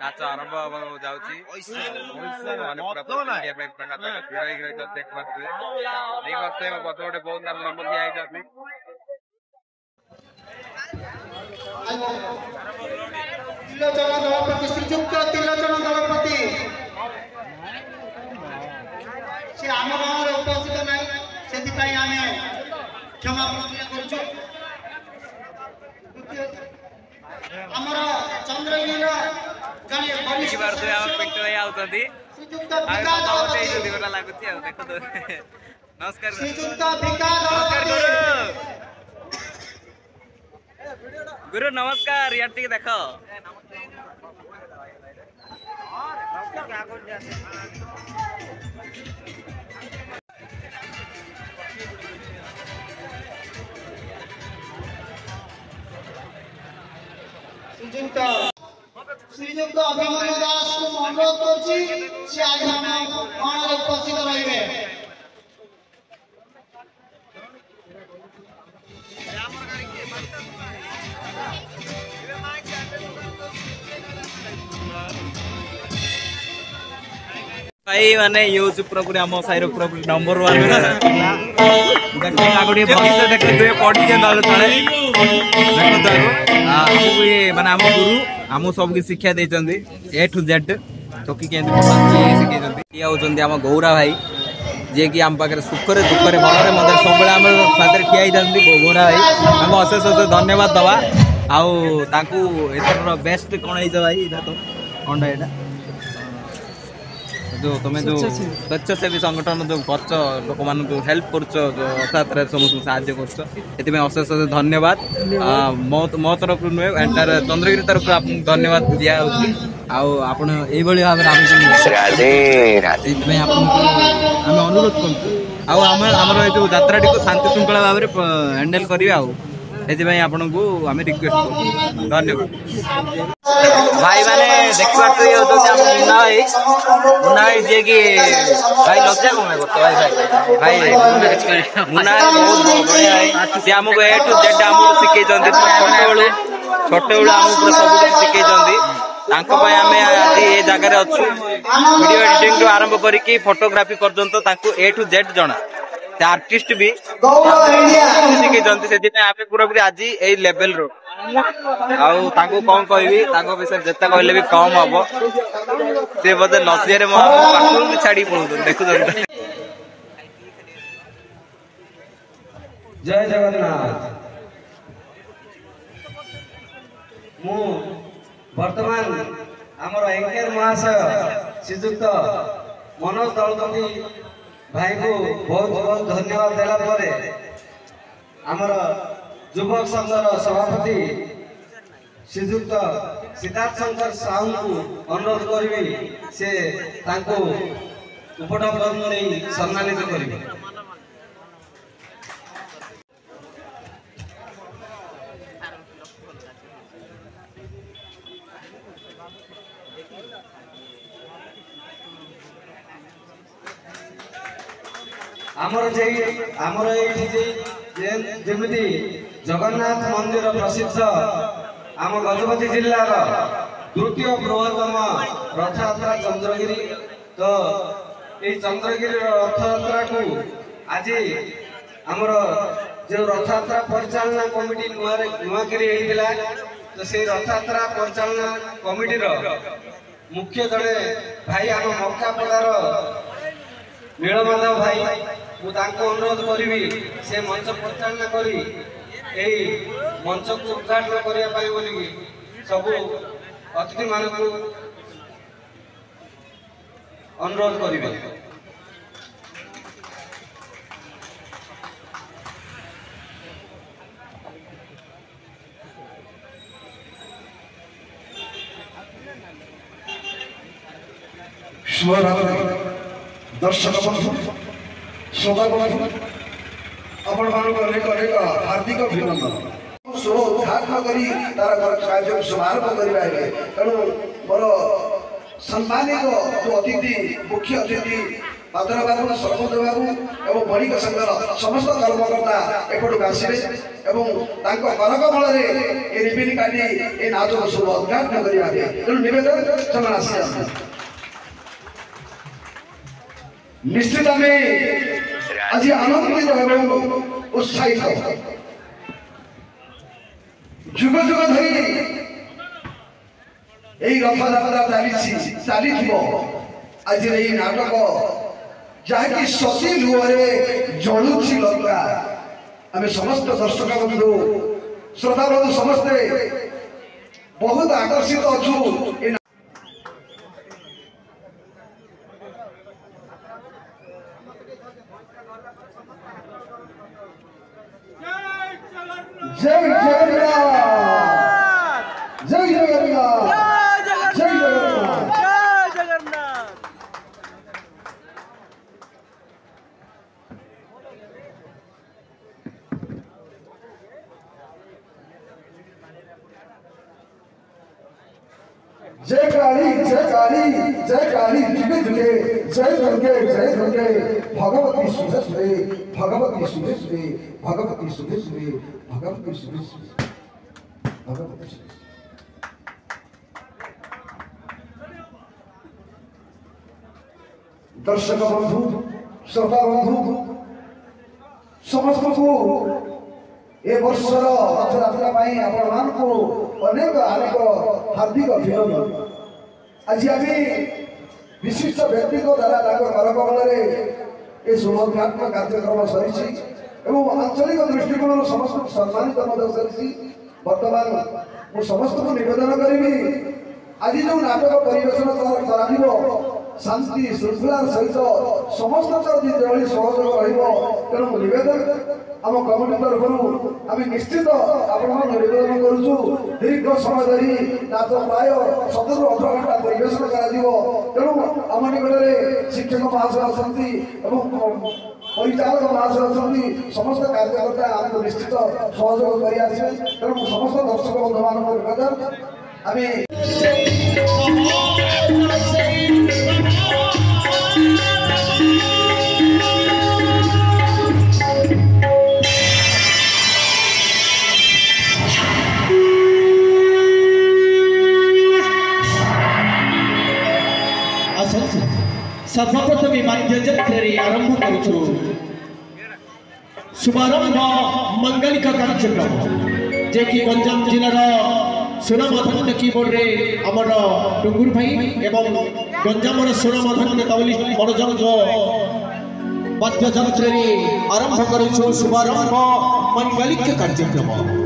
नाच आरंभ जाऊँगी गोटे बहुत नंबर दिखाई श्रीजुक्त त्रिलोचन दलपति से आम गाँव में उपस्थित नहीं से आम क्षमा आमर चंद्रगिरी नमस्कार गुरु नमस्कार यार टी देख श्रीजुक्त अभिमन्यु दास को अनुरोध कर आज हम उपस्थित रहे भाई माने यूज पूरापूरी आम साइर पूरापूरी नंबर 1 देखो आगुडी भविष्य देखते पड़ी जे नल तळे देखो तारो हमको ये माने हम गुरु हम सब की शिक्षा देचंदी ए टू जेड चौकी केंद्र ये शिखे जंदी या होचंदी हम गौरा भाई जे कि हम पाकर सुख रे दुख रे बल रे मदर सब बेला हम साथरे खिया ही जंदी गौरा भाई हम अशेष अशेष धन्यवाद दवा आउ ताकू एतर बेस्ट कोन है भाई इदा तो कोन एटा जो तुम्हें जो स्वच्छसेवी संगठन जो करछ लोक मान को हेल्प करछ जो अर्थात समस्त साहाय्य करछ एति में अशेष अशेष धन्यवाद मो तरफ नुहे एंटायर चंद्रगिरी तरफ आपको धन्यवाद दिया होछि आउ आपण एई बळी भाबरे हम राधे राधे में आपन हम अनुरोध करछु आउ हमर ए जो यात्राटी को शांति श्रृंखला भाबरे हैंडल करिवे आउ एति में आपन को हम रिक्वेस्ट करछु धन्यवाद भाई माने देखबा तो ये तो मुन्ना भाई जे कि भाई लज्जा कम करतो भाई मुन्ना बहुत बढ़िया है से हमको ए टू जेड हमको सिखै जंदी छोटे बेलू हमको सब कुछ सिखै जंदी तांको भाई हमें आज ये जगह रे अछु वीडियो एडिटिंग तो आरंभ करिकी फोटोग्राफी पर्यंत तांको ए टू जेड जना ते आर्टिस्ट भी सिखै जंदी से दिन आमे पूरा पूरी आज ए लेवल रो आउ तांको कौन कहबी तांको विषय जत्ता कहले भी कम हबो से बदे नथियारे म पाखु भी छाड़ी पड़ो देखु जंदी जय जगन्नाथ मु वर्तमान आमर एंकर महाशय श्रीजुक्त मनोज दलपति भाई को बहुत बहुत धन्यवाद देला परे आमर युवक संघर सभापति श्रीजुक्त सिद्धार्थ शंकर साहू को अनुरोध करी से तांको उपटन नहीं सम्मानित करेंगे। आमर जमीती जगन्नाथ मंदिर प्रसिद्ध आम गजपति जिलार द्वितीय बृहत्तम रथयात्रा चंद्रगिरी तो ये चंद्रगिरी रथयात्रा को आज आमर जो रथयात्रा परिचालना कमिटी नुआकरी तो से रथयात्रा परिचालना कमिटी मुख्य जड़े भाई आम मक्कापड़ार नीलमाधव भाई मुझे अनुरोध करी से मंच परिचालना करी मंच को उद्घाटन करने सबू अतिथि मान अनुरोध करेंगे। दर्शक बंधु श्रोता बंधु आपण अनेक अनेक हार्दिक अभिनंदन स्वर उद्घाटन करी तार कार्य शुभारंभ करेंगे तेणु मोर सम्मानित जो अतिथि मुख्य अतिथि पात्र बाबू सरपंच बाबू एवं बणिक संघर समस्त कर्मकर्ता एपटक आसवे एवं करकमल रिबिन काटी ये नाच को शुभ उद्घाटन करेंगे तेणु नवेदन से आसी निश्चित आम आज आनंदित एवं उत्साहित जुग जुग धरी रथ यात्रा चली आज ये नाटक जहाँकि सती लुहरे जलुची लंका आम समस्त दर्शक बंधु श्रोता बंधु समस्ते बहुत आकर्षित अच्छु जय जगन्नाथ जय जगन्नाथ जय जगन्नाथ जय काली जय काली जय काली जुगे जुगे जय दुर्गे भगवती सुधे सुधे भगवती सुधे सुधे भगवती सुधे सुधे भगवती सुधे सुधे भगवती सुधे दर्शक बंधु श्रोता बंधु समस्त को ए वर्षर रथयात्रा आपण को अनेक अनेक हार्दिक अभिनंदन आज आम विशिष्ट व्यक्ति द्वारा करकमल ये शुभोद्घाटन कार्यक्रम सरी आंचलिक दृष्टिकोण समस्त सम्मानित सरी बर्तमान मु समस्त को निवेदन करी आज जो नाटक परिवेशन कर शांति श्रृंखला सहित समस्त जो सहयोग रेणु नवेदन आम कमिटी तरफ आम निश्चित आपण निवेदन करूँ दीर्घ समय धरी नाच प्राय 17-18 घंटा परिवेशन करूँ आम निकटने शिक्षक महाशय अच्छा परिचालक महाशय अच्छा समस्त कार्यकर्ता आमको निश्चित सहयोग कर तेणु समस्त दर्शक बंधु मान निवेदन आम सर्वप्रथम वाद्ययंत्र आरंभ करुछु शुभारंभ मंगलिक कार्यक्रम जे कि गंजाम जिलार सुनामधन्य कीबोर्ड रे आमर डुंगुर भाई एवं गंजामर सुनामधन्य तवली मनोजंग वाद्ययंत्र आरंभ करुछु शुभारंभ मंगलिक कार्यक्रम।